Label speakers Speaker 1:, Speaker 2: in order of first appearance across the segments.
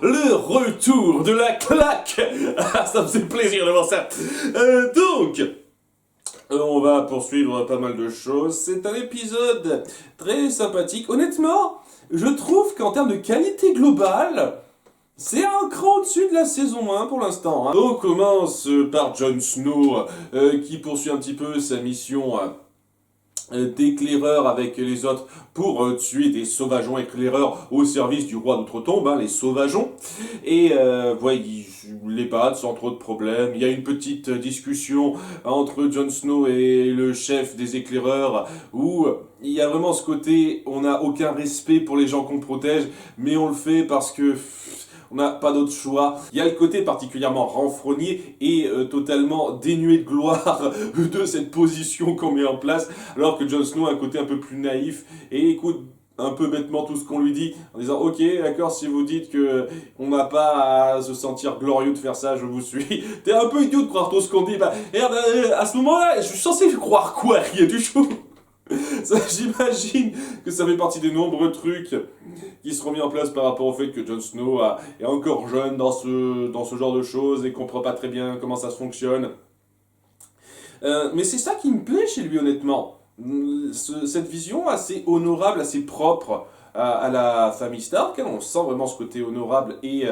Speaker 1: Le retour de la claque. Ah, ça me fait plaisir de voir ça. On va poursuivre pas mal de choses. C'est un épisode très sympathique. Honnêtement, je trouve qu'en termes de qualité globale, c'est un cran au-dessus de la saison 1 pour l'instant. On commence par Jon Snow, qui poursuit un petit peu sa mission d'éclaireur avec les autres pour tuer des sauvageons éclaireurs au service du roi d'Outre-Tombe, les sauvageons. Et ils les battent sans trop de problèmes. Il y a une petite discussion entre Jon Snow et le chef des éclaireurs où il y a vraiment ce côté, on n'a aucun respect pour les gens qu'on protège, mais on le fait parce que on n'a pas d'autre choix. Il y a le côté particulièrement renfrogné et totalement dénué de gloire de cette position qu'on met en place, alors que Jon Snow a un côté un peu plus naïf et écoute un peu bêtement tout ce qu'on lui dit, en disant ok d'accord, si vous dites que on n'a pas à se sentir glorieux de faire ça, je vous suis. T'es un peu idiot de croire tout ce qu'on dit. À ce moment-là, je suis censé croire quoi? Rien du tout. J'imagine que ça fait partie des nombreux trucs qui seront mis en place par rapport au fait que Jon Snow est encore jeune dans ce genre de choses et comprend pas très bien comment ça fonctionne. Mais c'est ça qui me plaît chez lui, honnêtement. Cette vision assez honorable, assez propre à la famille Stark. On sent vraiment ce côté honorable et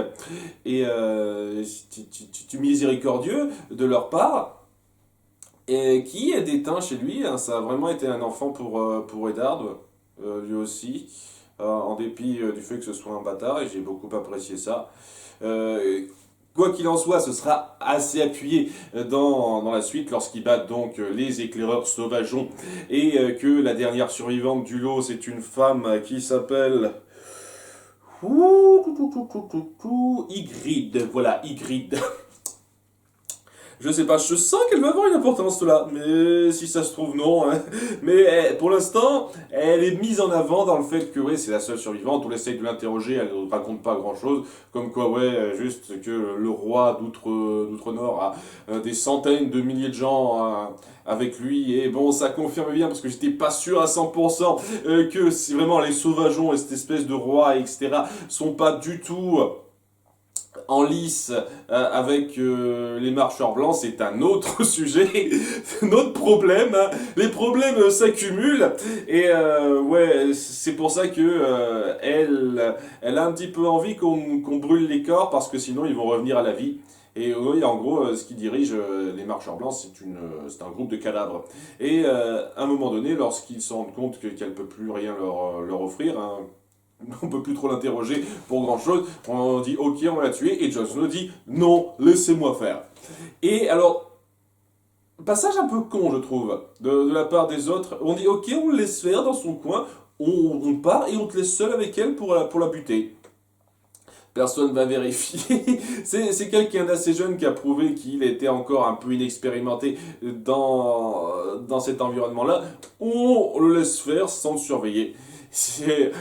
Speaker 1: miséricordieux de leur part. Et qui est déteint chez lui, ça a vraiment été un enfant pour Eddard, lui aussi, en dépit du fait que ce soit un bâtard, et j'ai beaucoup apprécié ça. Quoi qu'il en soit, ce sera assez appuyé dans la suite lorsqu'ils battent donc les éclaireurs sauvageons, et que la dernière survivante du lot, c'est une femme qui s'appelle... Ygritte, voilà, Ygritte. Je sais pas, je sens qu'elle va avoir une importance là, mais si ça se trouve non. Hein. Mais pour l'instant, elle est mise en avant dans le fait que ouais, c'est la seule survivante, on essaye de l'interroger, elle ne raconte pas grand chose, comme quoi juste que le roi d'Outre-Nord a des centaines de milliers de gens avec lui, et bon, ça confirme bien, parce que j'étais pas sûr à 100% que si vraiment les sauvageons et cette espèce de roi, etc., sont pas du tout... en lice avec les marcheurs blancs, c'est un autre sujet, un autre problème. Hein. Les problèmes s'accumulent et c'est pour ça que elle a un petit peu envie qu'on brûle les corps parce que sinon ils vont revenir à la vie. Et oui, en gros, ce qui dirige les marcheurs blancs, c'est un groupe de cadavres. Et à un moment donné, lorsqu'ils se rendent compte qu'elle peut plus rien leur offrir, hein, on peut plus trop l'interroger pour grand chose, on dit ok on va la tuer, et Jon Snow dit non, laissez-moi faire. Et alors, passage un peu con je trouve, de la part des autres, on dit ok on le laisse faire dans son coin, on part et on te laisse seul avec elle pour la buter. Personne va vérifier. C'est quelqu'un d'assez jeune qui a prouvé qu'il était encore un peu inexpérimenté dans cet environnement-là. On le laisse faire sans le surveiller. C'est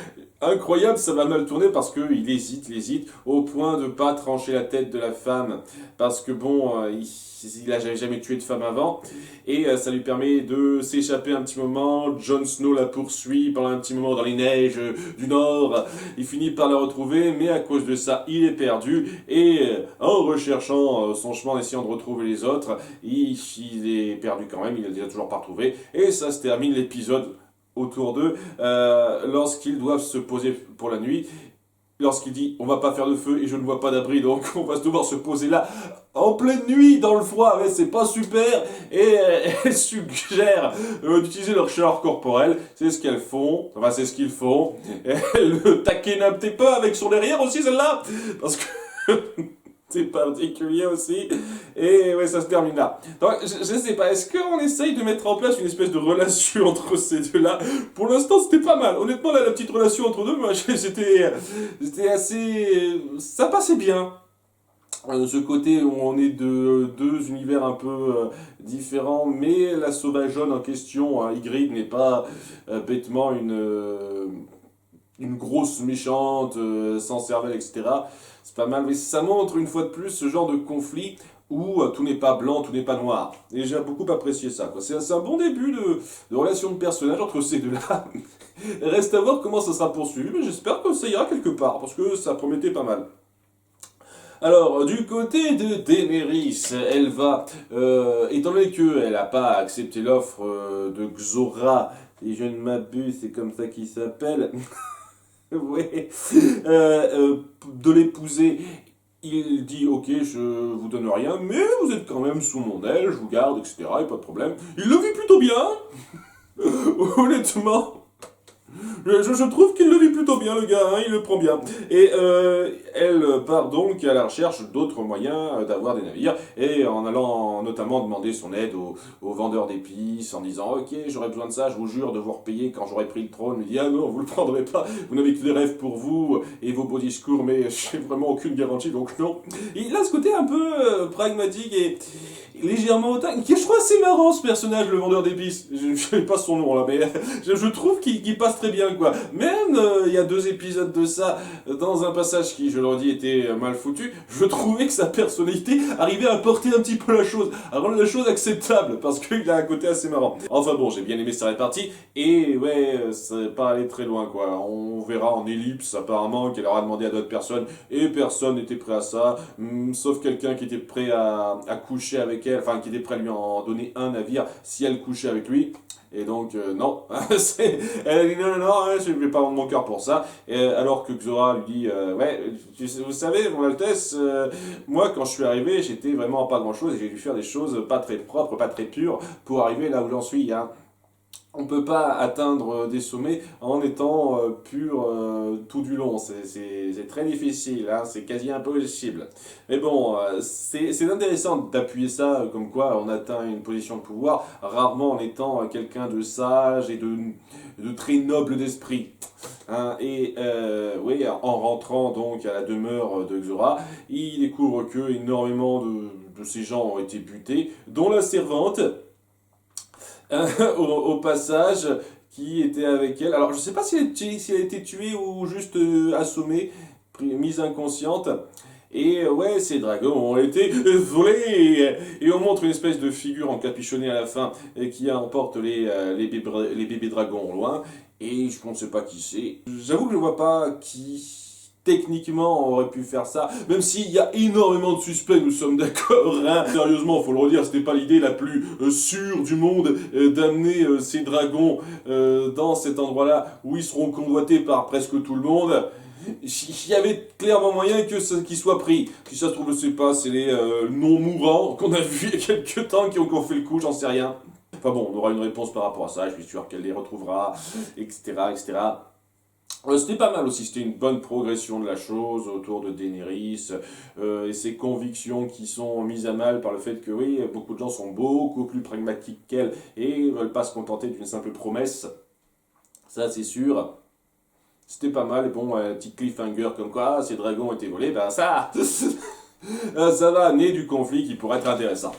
Speaker 1: incroyable, ça va mal tourner parce qu'il hésite, au point de pas trancher la tête de la femme. Parce que bon, il a jamais tué de femme avant. Et ça lui permet de s'échapper un petit moment. Jon Snow la poursuit pendant un petit moment dans les neiges du Nord. Il finit par la retrouver, mais à cause de ça, il est perdu. Et en recherchant son chemin, en essayant de retrouver les autres, il est perdu quand même, il ne les a toujours pas retrouvés. Et ça se termine l'épisode autour d'eux, lorsqu'ils doivent se poser pour la nuit, lorsqu'il dit on va pas faire de feu et je ne vois pas d'abri, donc on va devoir se poser là en pleine nuit dans le froid, mais c'est pas super. Et elles suggèrent d'utiliser leur chaleur corporelle, c'est ce qu'elles font, enfin c'est ce qu'ils font. Elles le taquinent un petit peu avec son derrière aussi celle-là, parce que c'est particulier aussi. Et ouais, ça se termine là. Donc, je sais pas, est-ce qu'on essaye de mettre en place une espèce de relation entre ces deux-là? Pour l'instant, c'était pas mal. Honnêtement, là, la petite relation entre deux, moi, c'était assez... ça passait bien. Ce côté où on est de deux univers un peu différents, mais la sauvageonne en question, Ygritte, n'est pas bêtement une grosse méchante, sans cervelle, etc. C'est pas mal, mais ça montre une fois de plus ce genre de conflit où tout n'est pas blanc, tout n'est pas noir. Et j'ai beaucoup apprécié ça, quoi. C'est un bon début de relation de personnage entre ces deux-là. Reste à voir comment ça sera poursuivi, mais j'espère que ça ira quelque part, parce que ça promettait pas mal. Alors, du côté de Daenerys, elle va, étant donné qu'elle n'a pas accepté l'offre de Xora, et je ne m'abuse, c'est comme ça qu'il s'appelle, ouais, de l'épouser, il dit ok, je vous donne rien, mais vous êtes quand même sous mon aile, je vous garde, etc. Et pas de problème. Il le vit plutôt bien, honnêtement. Je trouve qu'il le vit plutôt bien, le gars, hein, il le prend bien. Et elle part donc à la recherche d'autres moyens d'avoir des navires, et en allant notamment demander son aide aux vendeurs d'épices, en disant ok, j'aurais besoin de ça, je vous jure de vous repayer quand j'aurai pris le trône. Il dit ah non, vous le prendrez pas, vous n'avez que des rêves pour vous et vos beaux discours, mais j'ai vraiment aucune garantie, donc non. Il a ce côté un peu pragmatique et légèrement hautain, qui je trouve assez marrant, ce personnage, le vendeur d'épices. Je ne sais pas son nom là, mais je trouve qu'il passe très bien, quoi. Même il y a 2 épisodes de ça, dans un passage qui, je le redis, était mal foutu, je trouvais que sa personnalité arrivait à porter un petit peu la chose, à rendre la chose acceptable, parce qu'il a un côté assez marrant. Enfin bon, j'ai bien aimé sa répartie, et ouais, ça n'est pas allé très loin, quoi. On verra en ellipse, apparemment, qu'elle aura demandé à d'autres personnes, et personne n'était prêt à ça, sauf quelqu'un qui était prêt à coucher avec elle, enfin qui était prêt à lui en donner un navire si elle couchait avec lui. Et donc, non, elle a dit non, je ne vais pas vendre mon cœur pour ça. Alors que Xora lui dit, ouais, vous savez, mon Altesse, moi quand je suis arrivé, j'étais vraiment pas grand chose et j'ai dû faire des choses pas très propres, pas très pures pour arriver là où j'en suis, hein. On peut pas atteindre des sommets en étant pur tout du long. C'est très difficile, hein, c'est quasi impossible. Mais bon, c'est intéressant d'appuyer ça, comme quoi on atteint une position de pouvoir, rarement en étant quelqu'un de sage et de très noble d'esprit. Hein, et oui, en rentrant donc à la demeure de Xora, il découvre que énormément de ces gens ont été butés, dont la servante. Au passage, qui était avec elle. Alors, je sais pas si elle a été tuée ou juste assommée, mise inconsciente. Et ouais, ces dragons ont été volés. Et on montre une espèce de figure encapuchonnée à la fin qui emporte les bébés dragons au loin. Et je ne sais pas qui c'est. J'avoue que je ne vois pas qui techniquement on aurait pu faire ça, même s'il y a énormément de suspects, nous sommes d'accord, hein. Sérieusement, faut le redire, c'était pas l'idée la plus sûre du monde d'amener ces dragons dans cet endroit-là où ils seront convoités par presque tout le monde. Il y avait clairement moyen qu'ils soient pris. Si ça se trouve, je sais pas, c'est les non-mourants qu'on a vus il y a quelques temps qui ont fait le coup, j'en sais rien. Enfin bon, on aura une réponse par rapport à ça, je suis sûr qu'elle les retrouvera, etc., etc. C'était pas mal aussi, c'était une bonne progression de la chose autour de Daenerys et ses convictions qui sont mises à mal par le fait que oui, beaucoup de gens sont beaucoup plus pragmatiques qu'elle et ne veulent pas se contenter d'une simple promesse. Ça c'est sûr. C'était pas mal, et bon, un petit cliffhanger comme quoi ces dragons ont été volés, ben ça, ça va amener du conflit qui pourrait être intéressant.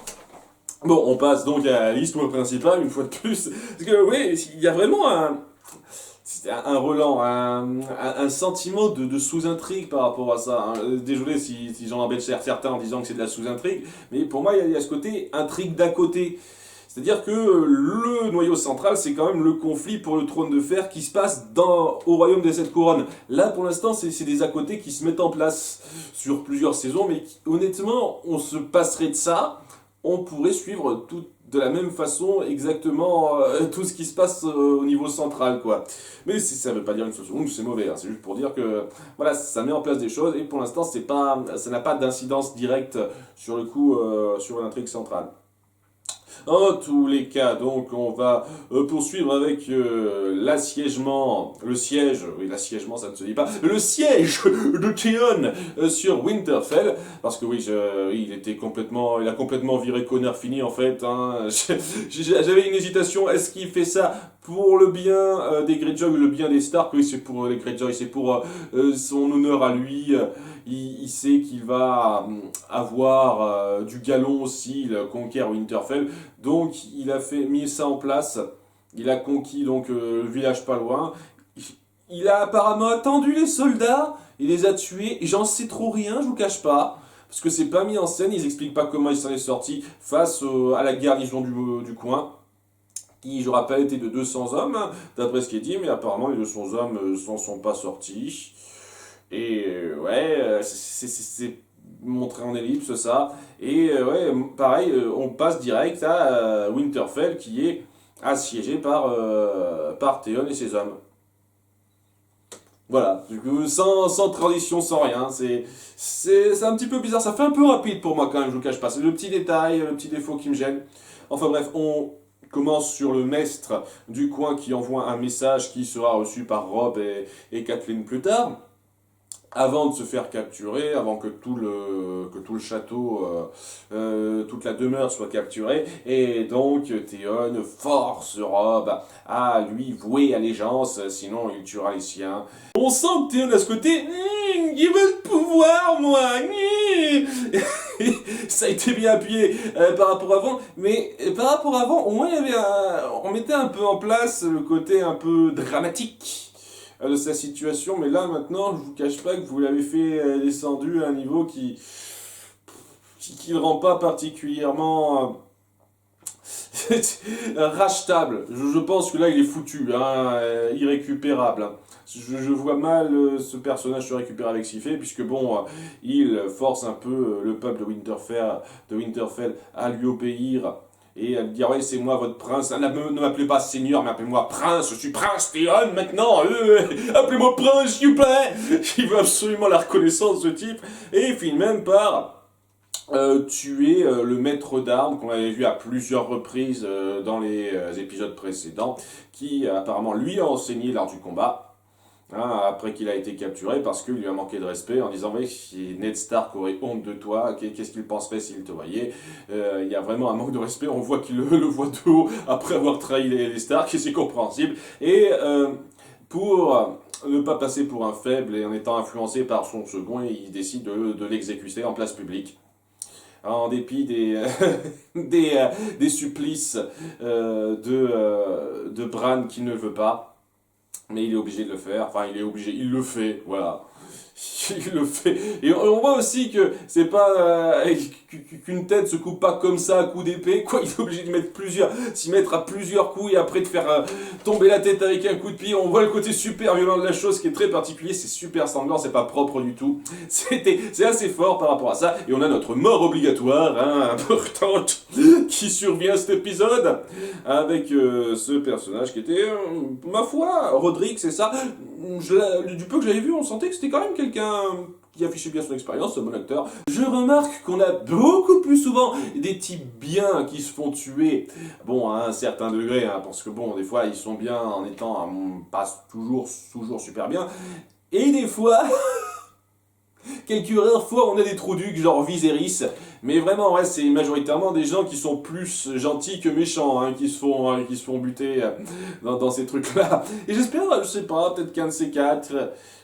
Speaker 1: Bon, on passe donc à l'histoire principale une fois de plus, parce que oui, il y a vraiment un relan, un sentiment de sous-intrigue par rapport à ça. Hein. Désolé si j'en embête certains en disant que c'est de la sous-intrigue, mais pour moi, il y a ce côté intrigue d'à côté. C'est-à-dire que le noyau central, c'est quand même le conflit pour le trône de fer qui se passe au royaume des 7 couronnes. Là, pour l'instant, c'est des à côté qui se mettent en place sur plusieurs saisons, mais honnêtement, on se passerait de ça, on pourrait suivre tout de la même façon exactement tout ce qui se passe au niveau central, quoi. Mais ça ne veut pas dire une seconde que c'est mauvais, hein. C'est juste pour dire que voilà, ça met en place des choses et pour l'instant ça n'a pas d'incidence directe sur le coup sur l'intrigue centrale. En tous les cas, donc, on va poursuivre avec l'assiègement, le siège, oui, l'assiègement, ça ne se dit pas, le siège de Theon sur Winterfell, parce que oui, il a complètement viré connard fini, en fait, hein. J'avais une hésitation, est-ce qu'il fait ça pour le bien des Greyjoy ou le bien des Stark? Oui, c'est pour les Greyjoy, c'est pour son honneur à lui. Il sait qu'il va avoir du galon aussi, il conquiert Winterfell. Donc il a mis ça en place. Il a conquis donc le village pas loin. Il a apparemment attendu les soldats. Il les a tués. J'en sais trop rien, je vous cache pas. Parce que c'est pas mis en scène. Ils expliquent pas comment il s'en est sorti face à la garnison du coin. Qui, je rappelle, était de 200 hommes, hein, d'après ce qui est dit. Mais apparemment les 200 hommes s'en sont pas sortis. Et ouais, c'est montrer en ellipse ça. Et ouais, pareil, on passe direct à Winterfell qui est assiégé par Theon et ses hommes. Voilà, du coup, sans tradition, sans rien, c'est un petit peu bizarre, ça fait un peu rapide pour moi quand même, je vous cache pas, c'est le petit détail, le petit défaut qui me gêne. Enfin bref, on commence sur le maître du coin qui envoie un message qui sera reçu par Robb et Catelyn plus tard. Avant de se faire capturer, avant que tout le château, toute la demeure soit capturée, et donc Theon force Robb à lui vouer allégeance, sinon il tuera les siens. On sent que Theon a ce côté, il veut le pouvoir, moi, ça a été bien appuyé par rapport à avant, mais par rapport à avant, au moins il y avait on mettait un peu en place le côté un peu dramatique de sa situation, mais là maintenant, je vous cache pas que vous l'avez fait descendu à un niveau qui le rend pas particulièrement rachetable. Je pense que là il est foutu, hein, irrécupérable. Hein. Je vois mal ce personnage se récupérer avec ce qu'il fait, puisque bon, il force un peu le peuple de Winterfell à lui obéir. Et à lui dire, ouais, c'est moi votre prince, ne m'appelez pas seigneur, mais appelez-moi prince, je suis prince Theon maintenant, appelez-moi prince, s'il vous plaît. Il veut absolument la reconnaissance, ce type, et il finit même par tuer le maître d'armes qu'on avait vu à plusieurs reprises dans les épisodes précédents, qui apparemment lui a enseigné l'art du combat. Hein, après qu'il a été capturé parce qu'il lui a manqué de respect en disant oui, si Ned Stark aurait honte de toi, qu'est-ce qu'il penserait s'il te voyait. Il y a vraiment un manque de respect, on voit qu'il le voit de haut après avoir trahi les Stark, et c'est compréhensible. Et pour ne pas passer pour un faible et en étant influencé par son second, il décide de l'exécuter en place publique. En dépit des supplices de Bran qui ne veut pas. Mais il est obligé de le faire, enfin il est obligé, il le fait, voilà. Il le fait. Et on voit aussi que c'est pas qu'une tête se coupe pas comme ça à coup d'épée, quoi, il est obligé s'y mettre à plusieurs coups et après de faire tomber la tête avec un coup de pied. On voit le côté super violent de la chose qui est très particulier, c'est super sanglant, c'est pas propre du tout. C'est assez fort par rapport à ça. Et on a notre mort obligatoire, hein, importante, qui survient à cet épisode, avec ce personnage qui était, ma foi, Roderick, c'est ça. Du peu que j'avais vu, on sentait que c'était quand même quelqu'un qui affichait bien son expérience, un bon acteur. Je remarque qu'on a beaucoup plus souvent des types bien qui se font tuer, bon, à un certain degré, hein, parce que bon, des fois, ils sont bien en étant pas toujours super bien, et des fois... Quelques rares fois, on a des trous ducs, genre Viserys, mais vraiment, ouais, c'est majoritairement des gens qui sont plus gentils que méchants, hein, qui se font buter dans ces trucs-là. Et j'espère, je sais pas, peut-être qu'un de ces quatre,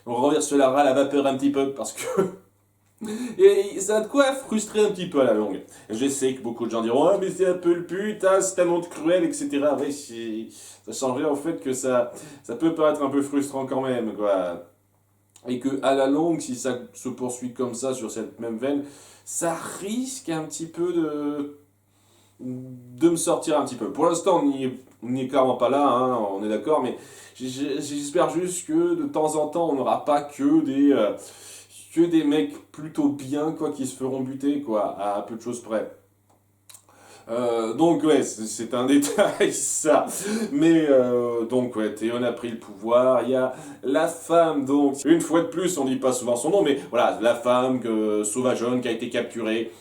Speaker 1: on renverse la vapeur un petit peu, parce que... Et ça a de quoi frustrer un petit peu à la longue. Je sais que beaucoup de gens diront, ah, mais c'est un peu le but, hein, c'est un monde cruel, etc. Ouais, ça changerait en fait que ça peut paraître un peu frustrant quand même, quoi. Et que à la longue, si ça se poursuit comme ça sur cette même veine, ça risque un petit peu de me sortir un petit peu. Pour l'instant, on n'y est clairement pas là, hein, on est d'accord, mais j'espère juste que de temps en temps, on n'aura pas que des mecs plutôt bien, quoi, qui se feront buter, quoi, à peu de choses près. Donc ouais, c'est un détail ça, mais donc ouais, Theon a pris le pouvoir, il y a la femme donc, une fois de plus on dit pas souvent son nom, mais voilà, la femme sauvageonne qui a été capturée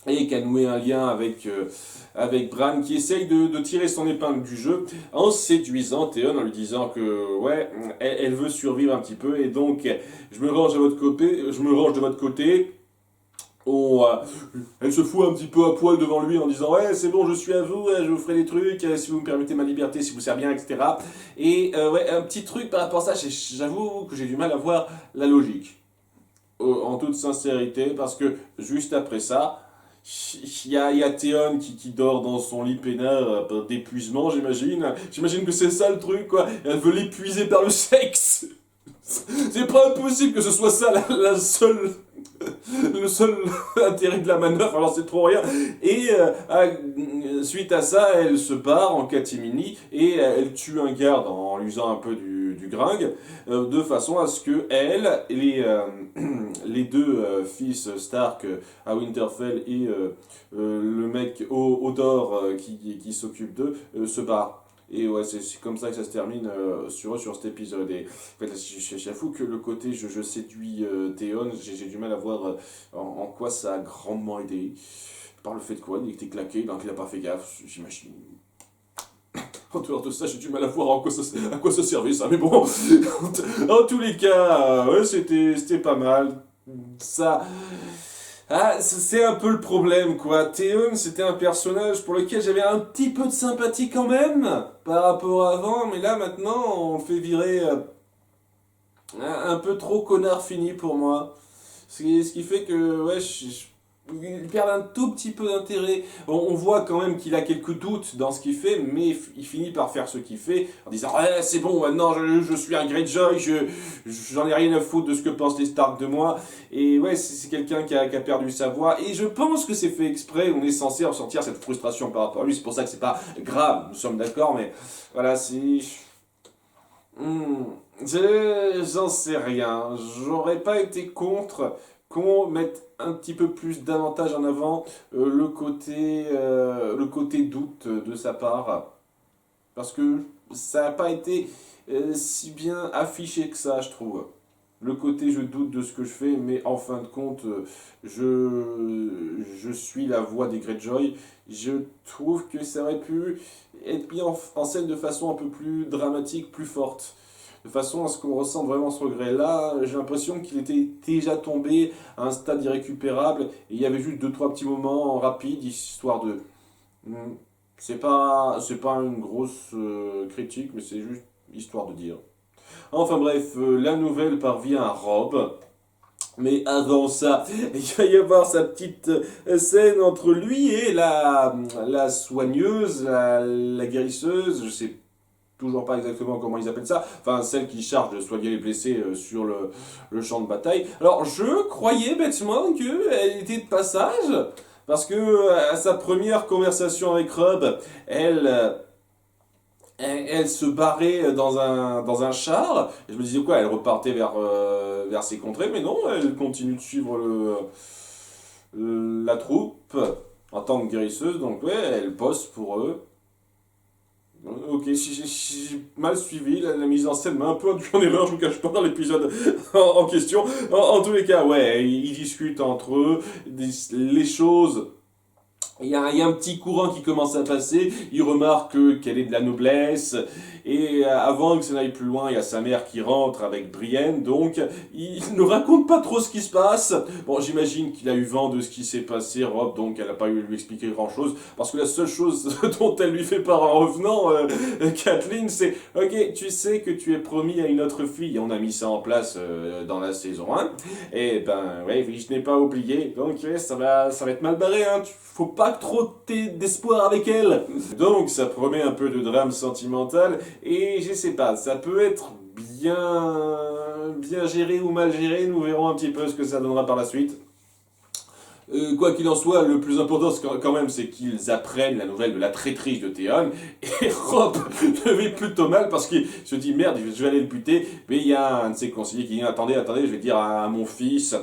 Speaker 1: et qui a noué un lien avec Bran, qui essaye de tirer son épingle du jeu en séduisant Theon, en lui disant que ouais, elle veut survivre un petit peu et donc je me range de votre côté. Elle se fout un petit peu à poil devant lui en disant ouais c'est bon je suis à vous, je vous ferai des trucs si vous me permettez ma liberté, si vous sert bien, etc. Et ouais, un petit truc par rapport à ça, j'avoue que j'ai du mal à voir la logique en toute sincérité, parce que juste après ça il y a Theon qui dort dans son lit peinard d'épuisement, j'imagine que c'est ça le truc, quoi, elle veut l'épuiser par le sexe. C'est pas impossible que ce soit ça le seul intérêt de la manœuvre, alors c'est trop rien. Et suite à ça, elle se barre en catimini et elle tue un garde en lui usant un peu du du Gring, de façon à ce que elle, les deux fils Stark à Winterfell et le mec Hodor qui s'occupe d'eux se barrent. Et ouais, c'est comme ça que ça se termine sur cet épisode. Et en fait, j'avoue que le côté je séduis Théon, j'ai du mal à voir en quoi ça a grandement aidé. Par le fait de quoi, il était claqué, donc il a pas fait gaffe, j'imagine. En dehors de ça, j'ai du mal à voir à quoi ça servait ça, mais bon, en tous les cas, ouais, c'était pas mal. Ça, c'est un peu le problème, quoi. Théon, c'était un personnage pour lequel j'avais un petit peu de sympathie quand même, par rapport à avant, mais là, maintenant, on le fait virer un peu trop connard fini pour moi. Ce qui fait que, ouais, il perd un tout petit peu d'intérêt. On voit quand même qu'il a quelques doutes dans ce qu'il fait, mais il finit par faire ce qu'il fait en disant ouais, c'est bon, maintenant je suis un Greyjoy, j'en ai rien à foutre de ce que pensent les Stark de moi. Et ouais, c'est quelqu'un qui a perdu sa voix. Et je pense que c'est fait exprès, on est censé ressentir cette frustration par rapport à lui. C'est pour ça que c'est pas grave, nous sommes d'accord, mais voilà, c'est. J'en sais rien. J'aurais pas été contre qu'on mette un petit peu plus davantage en avant le côté doute de sa part. Parce que ça n'a pas été si bien affiché que ça, je trouve. Le côté je doute de ce que je fais, mais en fin de compte, je suis la voix des Greyjoy. Je trouve que ça aurait pu être mis en scène de façon un peu plus dramatique, plus forte. De façon à ce qu'on ressente vraiment ce regret. Là, j'ai l'impression qu'il était déjà tombé à un stade irrécupérable et il y avait juste deux, trois petits moments rapides, histoire de. C'est pas une grosse critique, mais c'est juste histoire de dire. Enfin bref, la nouvelle parvient à Robb. Mais avant ça, il va y avoir sa petite scène entre lui et la soigneuse, la guérisseuse, je sais toujours pas exactement comment ils appellent ça, enfin celle qui charge de soigner les blessés sur le champ de bataille. Alors je croyais bêtement qu'elle était de passage, parce que à sa première conversation avec Robb, elle se barrait dans un char, et je me disais quoi, elle repartait vers ses contrées, mais non, elle continue de suivre la troupe en tant que guérisseuse, donc ouais, elle bosse pour eux. Ok, j'ai mal suivi, la mise en scène m'a un peu induit en erreur, je vous cache pas, dans l'épisode en question. En tous les cas, ouais, ils discutent entre eux, les choses. Il y a un petit courant qui commence à passer, il remarque qu'elle est de la noblesse, et avant que ça n'aille plus loin, il y a sa mère qui rentre avec Brienne, donc il ne raconte pas trop ce qui se passe. Bon, j'imagine qu'il a eu vent de ce qui s'est passé, Robb, donc elle n'a pas eu à lui expliquer grand-chose, parce que la seule chose dont elle lui fait part en revenant, Kathleen, c'est « Ok, tu sais que tu es promis à une autre fille, on a mis ça en place dans la saison 1, et ben, ouais, je n'ai pas oublié, donc ouais, ça va être mal barré, hein, faut pas trop d'espoir avec elle. Donc ça promet un peu de drame sentimental et je sais pas, ça peut être bien géré ou mal géré, nous verrons un petit peu ce que ça donnera par la suite. Quoi qu'il en soit, le plus important quand même, c'est qu'ils apprennent la nouvelle de la traîtrise de Théon. Et Robb le vit plutôt mal parce qu'il se dit merde, je vais aller le buter. Mais il y a un de ses conseillers qui dit attendez, je vais dire à mon fils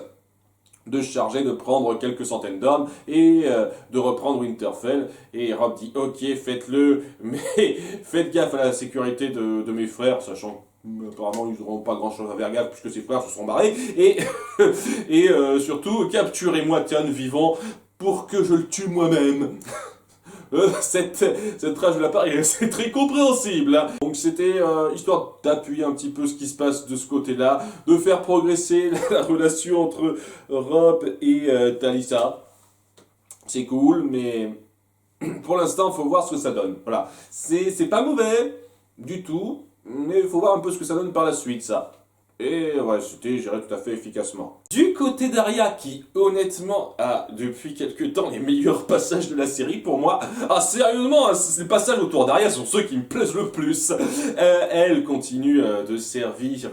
Speaker 1: de se charger de prendre quelques centaines d'hommes et de reprendre Winterfell. Et Robb dit ok, faites-le, mais faites gaffe à la sécurité de mes frères, sachant apparemment ils n'auront pas grand chose à faire gaffe puisque ses frères se sont barrés. Et surtout, capturez-moi Théon vivant pour que je le tue moi-même. Cette rage de la part, c'est très compréhensible. Hein. Donc c'était histoire d'appuyer un petit peu ce qui se passe de ce côté-là, de faire progresser la relation entre Robb et Talisa. C'est cool, mais pour l'instant, il faut voir ce que ça donne. Voilà, c'est pas mauvais du tout, mais il faut voir un peu ce que ça donne par la suite, ça. Et ouais, c'était géré tout à fait efficacement. Du côté d'Arya, qui honnêtement a depuis quelques temps les meilleurs passages de la série pour moi, sérieusement, les passages autour d'Arya sont ceux qui me plaisent le plus. Elle continue de servir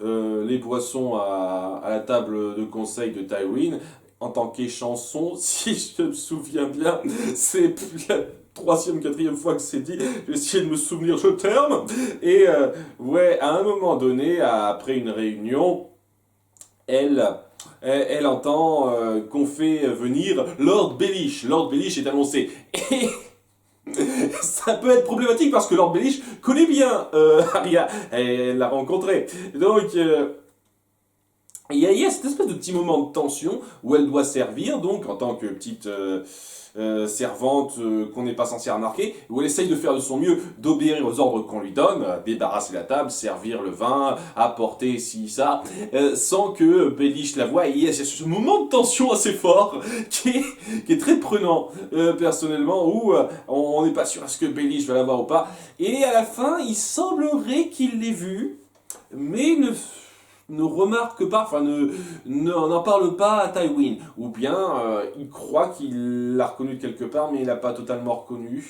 Speaker 1: les boissons à la table de conseil de Tywin en tant qu'échanson, si je me souviens bien, c'est troisième, quatrième fois que c'est dit, j'ai essayé de me souvenir, je terme. Et ouais, à un moment donné, après une réunion, elle, elle entend qu'on fait venir Lord Baelish. Lord Baelish est annoncé. Et ça peut être problématique parce que Lord Baelish connaît bien Arya. Elle l'a rencontré. Donc, il y a cette espèce de petit moment de tension où elle doit servir, donc en tant que petite servante qu'on n'est pas censé remarquer, où elle essaye de faire de son mieux, d'obéir aux ordres qu'on lui donne, débarrasser la table, servir le vin, apporter ci, ça, sans que Baelish la voie. Et il y a ce moment de tension assez fort qui est très prenant, personnellement, où on n'est pas sûr est-ce que Baelish va la voir ou pas. Et à la fin, il semblerait qu'il l'ait vue, mais ne remarque pas, enfin n'en parle pas à Tywin. Ou bien il croit qu'il l'a reconnu de quelque part, mais il l'a pas totalement reconnu.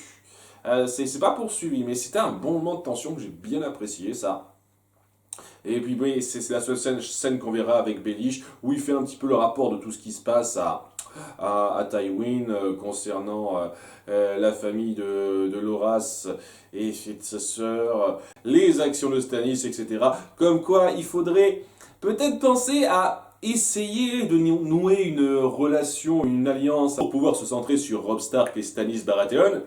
Speaker 1: C'est pas poursuivi, mais c'était un bon moment de tension que j'ai bien apprécié, ça. Et puis oui, c'est la seule scène qu'on verra avec Baelish, où il fait un petit peu le rapport de tout ce qui se passe à Tywin concernant la famille de Loras et de sa sœur, les actions de Stannis, etc. Comme quoi, il faudrait peut-être penser à essayer de nouer une relation, une alliance pour pouvoir se centrer sur Robb Stark et Stannis Baratheon.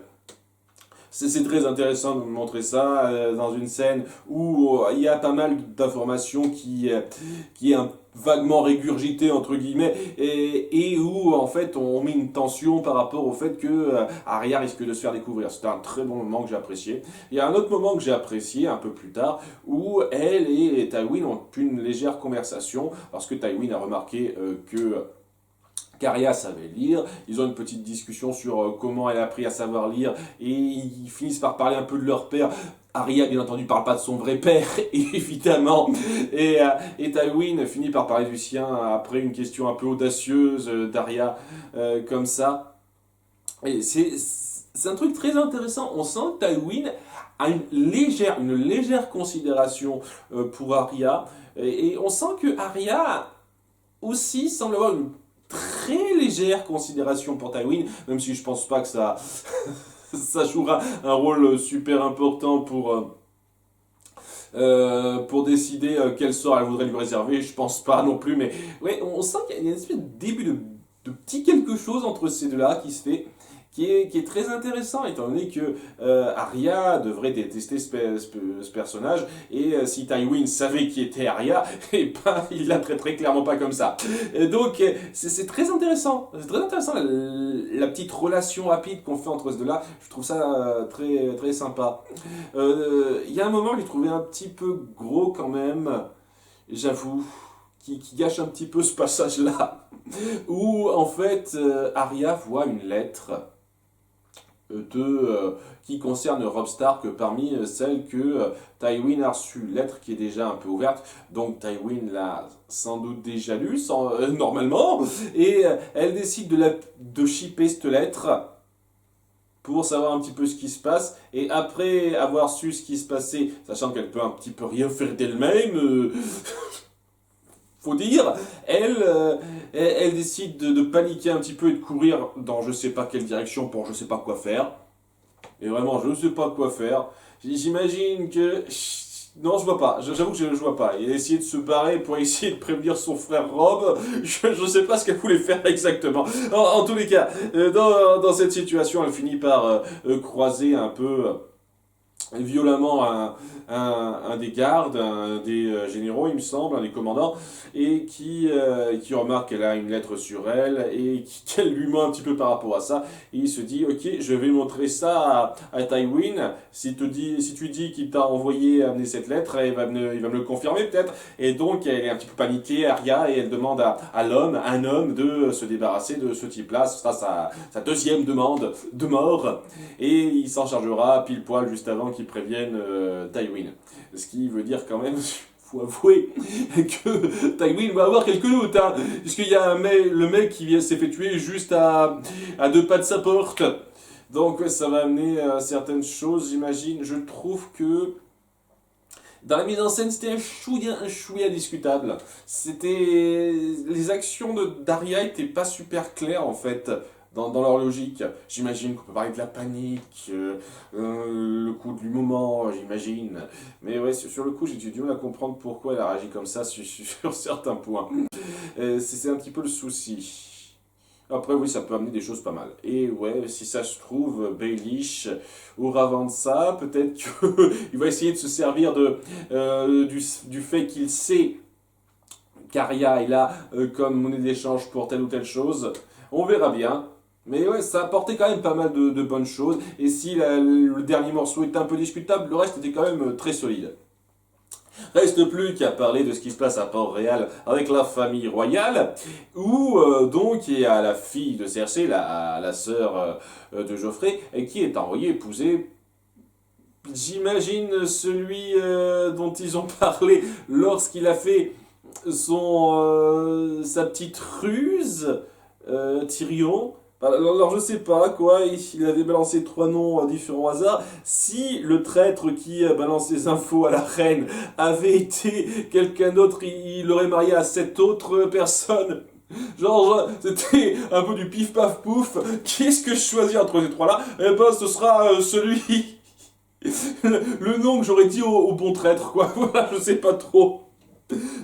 Speaker 1: C'est très intéressant de vous montrer ça dans une scène où il y a pas mal d'informations qui est vaguement régurgitées entre guillemets et où en fait on met une tension par rapport au fait que Arya risque de se faire découvrir. C'était un très bon moment que j'ai apprécié. Il y a un autre moment que j'ai apprécié un peu plus tard où elle et Tywin ont eu une légère conversation parce que Tywin a remarqué que qu'Arya savait lire, ils ont une petite discussion sur comment elle a appris à savoir lire, et ils finissent par parler un peu de leur père. Arya, bien entendu, parle pas de son vrai père, évidemment, et Tywin finit par parler du sien après une question un peu audacieuse d'Arya, comme ça. Et c'est un truc très intéressant, on sent que Tywin a une légère considération pour Arya, et on sent que Arya aussi semble avoir une très légère considération pour Tywin, même si je pense pas que ça, ça jouera un rôle super important pour décider quel sort elle voudrait lui réserver, je pense pas non plus, mais ouais, on sent qu'il y a une espèce de début de petit quelque chose entre ces deux-là qui se fait, qui est très intéressant, étant donné que Arya devrait détester ce personnage, et si Tywin savait qui était Arya, et ben, il la traiterait clairement pas comme ça. Et donc, c'est très intéressant. C'est très intéressant la petite relation rapide qu'on fait entre ces deux-là. Je trouve ça très, très sympa. Il y a un moment que j'ai trouvé un petit peu gros quand même, j'avoue. Qui gâche un petit peu ce passage-là, où en fait Arya voit une lettre qui concerne Robb Stark parmi celles que Tywin a reçues. Lettre qui est déjà un peu ouverte, donc Tywin l'a sans doute déjà lue, normalement, et elle décide de shipper cette lettre pour savoir un petit peu ce qui se passe, et après avoir su ce qui se passait, sachant qu'elle peut un petit peu rien faire d'elle-même, faut dire, elle décide de paniquer un petit peu et de courir dans je sais pas quelle direction pour je sais pas quoi faire. Et vraiment, je sais pas quoi faire. J'imagine que... Non, je vois pas. J'avoue que je vois pas. Il a essayé de se barrer pour essayer de prévenir son frère Robb. Je sais pas ce qu'elle voulait faire exactement. En tous les cas, dans cette situation, elle finit par croiser un peu violemment un des gardes, un des généraux, il me semble, un des commandants, et qui remarque qu'elle a une lettre sur elle et qu'elle lui ment un petit peu par rapport à ça. Et il se dit, ok, je vais montrer ça à Tywin. Si tu dis qu'il t'a envoyé amener cette lettre, il va me le confirmer peut-être. Et donc elle est un petit peu paniquée, Arya, et elle demande à un homme, de se débarrasser de ce type-là. Ce sera sa deuxième demande de mort. Et il s'en chargera pile poil juste avant qu'il prévienne Tywin. Ce qui veut dire quand même, faut avouer que Tywin va avoir quelques doutes, hein, puisqu'il y a le mec qui s'est fait tuer juste à 2 pas de sa porte. Donc ça va amener certaines choses, j'imagine. Je trouve que dans la mise en scène, c'était un chouïa discutable. Les actions d'Arya étaient pas super claires en fait dans leur logique. J'imagine qu'on peut parler de la panique, le coup du moment, j'imagine. Mais ouais, sur le coup, j'ai du mal à comprendre pourquoi elle a réagi comme ça sur certains points. C'est un petit peu le souci. Après, oui, ça peut amener des choses pas mal. Et ouais, si ça se trouve, Baelish aura vent de ça. Peut-être qu'il va essayer de se servir du fait qu'il sait qu'Arya est là comme monnaie d'échange pour telle ou telle chose. On verra bien. Mais ouais, ça a apporté quand même pas mal de bonnes choses. Et si le dernier morceau était un peu discutable, le reste était quand même très solide. Reste plus qu'à parler de ce qui se passe à Port-Réal avec la famille royale, où donc il y a la fille de Cersei, la sœur de Geoffrey, qui est envoyée épouser, j'imagine, celui dont ils ont parlé lorsqu'il a fait sa petite ruse, Tyrion. Alors je sais pas quoi, il avait balancé 3 noms à différents hasards. Si le traître qui balance les infos à la reine avait été quelqu'un d'autre, il l'aurait marié à 7 autres personnes. Genre, c'était un peu du pif paf pouf. Qui est-ce que je choisis entre ces trois-là? Eh ben, ce sera celui. Le nom que j'aurais dit au bon traître, quoi. Voilà, je sais pas trop.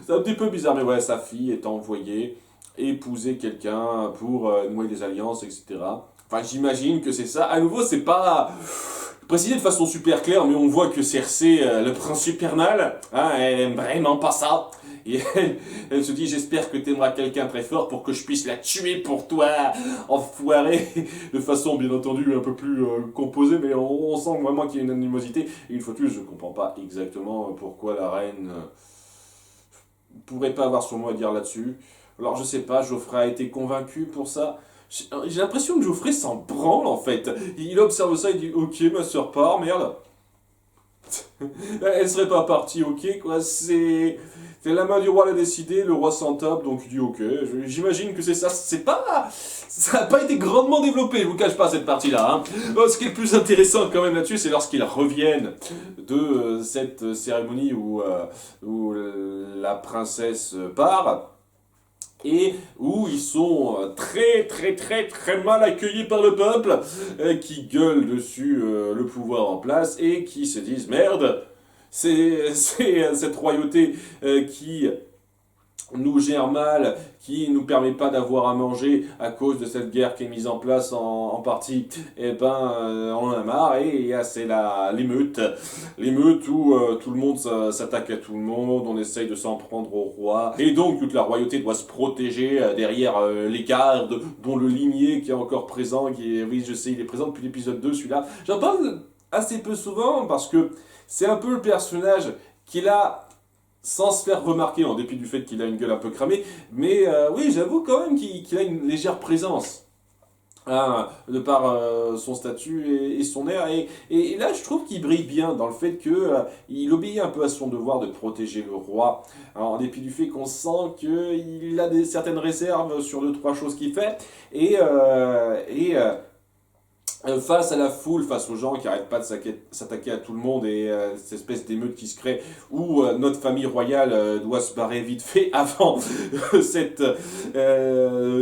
Speaker 1: C'est un petit peu bizarre, mais ouais, sa fille est envoyée épouser quelqu'un pour nouer des alliances, etc. Enfin, j'imagine que c'est ça. À nouveau, c'est pas précisé de façon super claire, mais on voit que Cersei, le prince supernal, hein, elle aime vraiment pas ça. Et elle se dit, j'espère que t'aimeras quelqu'un très fort pour que je puisse la tuer pour toi, enfoiré. De façon, bien entendu, un peu plus composée, mais on sent vraiment qu'il y a une animosité. Et une fois de plus, je comprends pas exactement pourquoi la reine pourrait pas avoir son mot à dire là-dessus. Alors je sais pas, Geoffrey a été convaincu pour ça. J'ai l'impression que Geoffrey s'en branle en fait. Il observe ça et dit ok ma soeur part, merde. Elle serait pas partie, ok quoi. C'est la main du roi l'a décidé, le roi s'en tape donc il dit ok. J'imagine que c'est ça. C'est pas ça n'a pas été grandement développé, je vous cache pas cette partie-là. Hein. Ce qui est le plus intéressant quand même là-dessus, c'est lorsqu'ils reviennent de cette cérémonie où la princesse part et où ils sont très très très très mal accueillis par le peuple qui gueule dessus le pouvoir en place et qui se disent merde, c'est cette royauté qui nous gère mal, qui nous permet pas d'avoir à manger à cause de cette guerre qui est mise en place en partie, et ben on en a marre et c'est l'émeute, l'émeute où tout le monde s'attaque à tout le monde, on essaye de s'en prendre au roi, et donc toute la royauté doit se protéger derrière les gardes, dont le limier qui est encore présent, oui je sais il est présent depuis l'épisode 2 celui-là, j'en parle assez peu souvent parce que c'est un peu le personnage qu'il a sans se faire remarquer, en dépit du fait qu'il a une gueule un peu cramée, mais oui, j'avoue quand même qu'il a une légère présence, hein, de par son statut et son air, et là je trouve qu'il brille bien dans le fait qu'il obéit un peu à son devoir de protéger le roi, en dépit du fait qu'on sent qu'il a certaines réserves sur 2-3 choses qu'il fait, face à la foule, face aux gens qui n'arrêtent pas de s'attaquer à tout le monde et cette espèce d'émeute qui se crée où notre famille royale doit se barrer vite fait avant de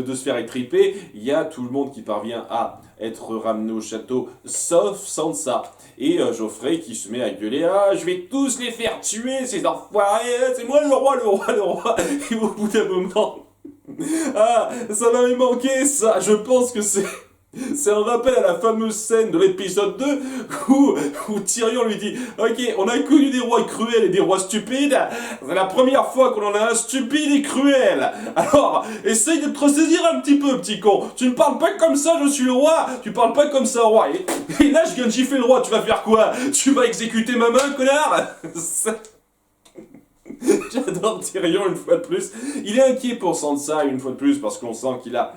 Speaker 1: se faire étriper, il y a tout le monde qui parvient à être ramené au château, sauf Sansa. Et Geoffrey qui se met à gueuler « Ah, je vais tous les faire tuer, ces enfoirés, c'est moi le roi, le roi, le roi !» Et au bout d'un moment, ah, ça m'avait manqué ça, je pense que c'est un rappel à la fameuse scène de l'épisode 2 où Tyrion lui dit « Ok, on a connu des rois cruels et des rois stupides, c'est la première fois qu'on en a un stupide et cruel. Alors, essaye de te ressaisir un petit peu, petit con. Tu ne parles pas comme ça, je suis le roi. Tu parles pas comme ça, roi. Et là, je viens de gifler le roi, tu vas faire quoi? Tu vas exécuter ma main, connard ?» J'adore Tyrion une fois de plus. Il est inquiet pour Sansa une fois de plus parce qu'on sent qu'il a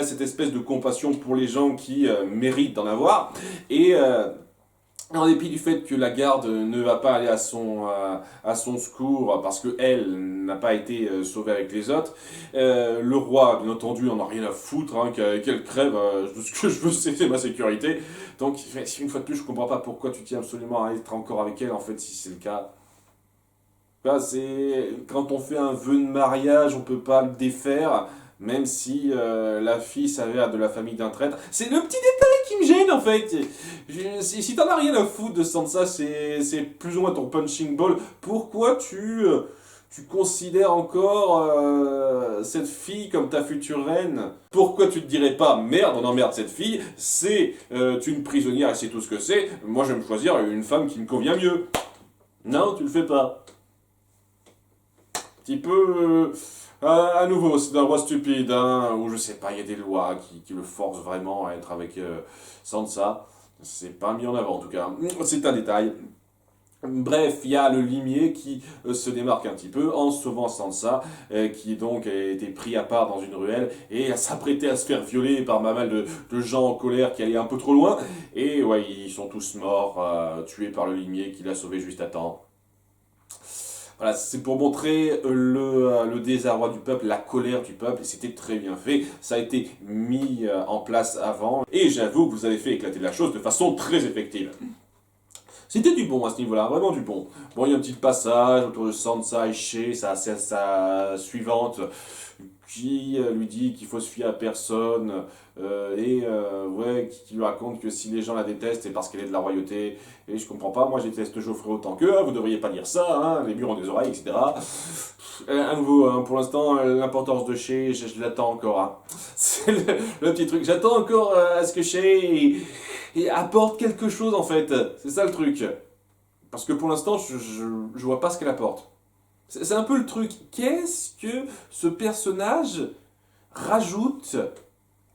Speaker 1: cette espèce de compassion pour les gens qui méritent d'en avoir. Et en dépit du fait que la garde ne va pas aller à son secours parce qu'elle n'a pas été sauvée avec les autres, le roi, bien entendu, en a rien à foutre, hein, qu'elle crève, ce que je veux c'est ma sécurité. Donc une fois de plus, je comprends pas pourquoi tu tiens absolument à être encore avec elle, en fait, si c'est le cas. Là, quand on fait un vœu de mariage, on peut pas le défaire, même si la fille s'avère de la famille d'un traître. C'est le petit détail qui me gêne en fait. Si t'en as rien à foutre de Sansa, c'est plus ou moins ton punching ball. Pourquoi tu considères encore cette fille comme ta future reine? Pourquoi tu te dirais pas, merde, on emmerde cette fille, c'est une prisonnière et c'est tout ce que c'est, moi je vais me choisir une femme qui me convient mieux. Non, tu le fais pas. Petit peu... à nouveau, c'est un roi stupide, hein, ou je sais pas, il y a des lois qui le forcent vraiment à être avec Sansa. C'est pas mis en avant en tout cas. C'est un détail. Bref, il y a le limier qui se démarque un petit peu en sauvant Sansa, qui donc a été pris à part dans une ruelle et s'apprêtait à se faire violer par pas mal de gens en colère qui allaient un peu trop loin. Et ouais, ils sont tous morts, tués par le limier qui l'a sauvé juste à temps. Voilà, c'est pour montrer le désarroi du peuple, la colère du peuple, et c'était très bien fait. Ça a été mis en place avant, et j'avoue que vous avez fait éclater la chose de façon très effective. C'était du bon à ce niveau-là, vraiment du bon. Bon, il y a un petit passage autour de Sansa et Shae, sa suivante, qui lui dit qu'il faut se fier à personne, ouais, qui lui raconte que si les gens la détestent, c'est parce qu'elle est de la royauté. Et je comprends pas, moi je déteste Joffrey autant qu'eux, hein, vous devriez pas dire ça, hein, les murs ont des oreilles, etc. À nouveau, hein, pour l'instant, l'importance de Shae, je l'attends encore. Hein. C'est le petit truc, j'attends encore à ce que Shae apporte quelque chose en fait. C'est ça le truc. Parce que pour l'instant, je vois pas ce qu'elle apporte. C'est un peu le truc. Qu'est-ce que ce personnage rajoute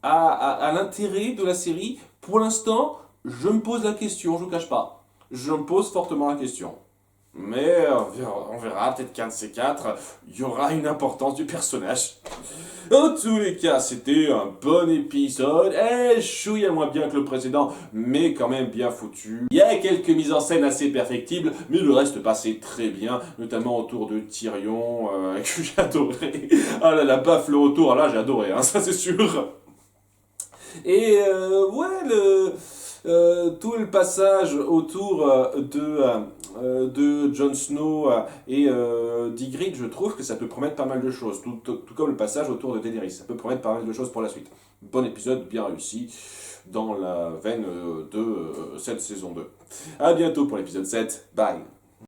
Speaker 1: à l'intérêt de la série? Pour l'instant, je me pose la question, je ne vous cache pas. Je me pose fortement la question. Mais on verra, peut-être qu'un de ces quatre, il y aura une importance du personnage. En tous les cas, c'était un bon épisode, chouïa moins bien que le précédent, mais quand même bien foutu. Il y a quelques mises en scène assez perfectibles, mais le reste passait très bien, notamment autour de Tyrion, que j'ai adoré. Ah là là, baffe le retour, là j'ai adoré, hein, ça c'est sûr. Et ouais, tout le passage autour de Jon Snow et d'Ygritte, je trouve que ça peut promettre pas mal de choses, tout comme le passage autour de Daenerys, ça peut promettre pas mal de choses pour la suite. Bon épisode, bien réussi, dans la veine de cette saison 2. A bientôt pour l'épisode 7, bye.